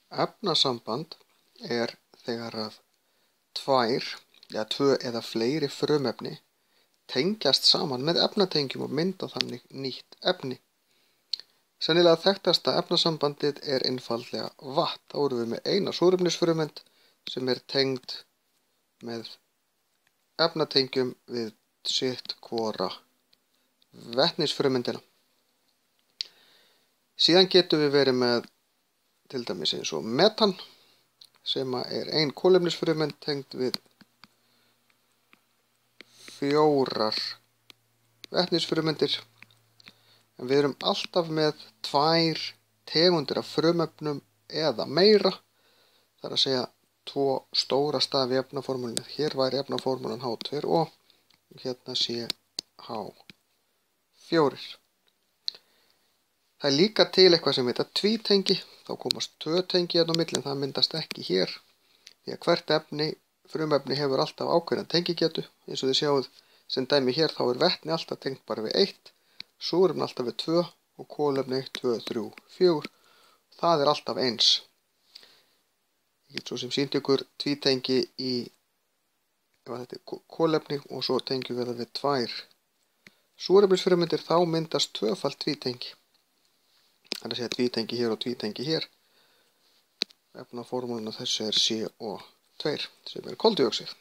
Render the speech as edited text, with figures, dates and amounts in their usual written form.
Efnasamband er þegar að tvö eða fleiri frumefni tengjast saman með efnatengjum og mynda þannig nýtt efni. Sennilega þekktasta efnasambandið er einfaldlega vatn. Þá erum við með eina súrefnisfrumeind sem er tengd með efnatengjum við sitt hvora vetnisfrumeindina. Síðan getum við verið með til dæmis eins og metan sem er ein kolefnisfrumeind tengd við 4 vetnisfrumeindir. En við erum alltaf með 2 tegundir af frumefnum eða meira. Það er að segja 2 stóra stafi í efnaformúlunni. Hér væri efnaformúlan H2O og hérna sé H4. Það er líka til eitthvað sem heitir tvítengi. Þá komast 2 tengi hérna á milli en það myndast ekki hér. Því að hvert frumefni hefur alltaf ákveðna tengigetu. Eins og þið sjáuð sem dæmi hér þá er vetni alltaf tengt bara við 1, súrefni alltaf við 2 og kolefni 1, 2, 3, 4. Það er alltaf eins. Ég get svo sem sýnt ykkur tvítengi í þetta er kolefni og svo tengjum við það við 2 súrefnisfrumeindir, þá myndast 2-falt tvítengi. Það er að segja tvítengi hér og tvítengi hér. Efnaformúlan á þessu er CO2 sem er koldíoxíð.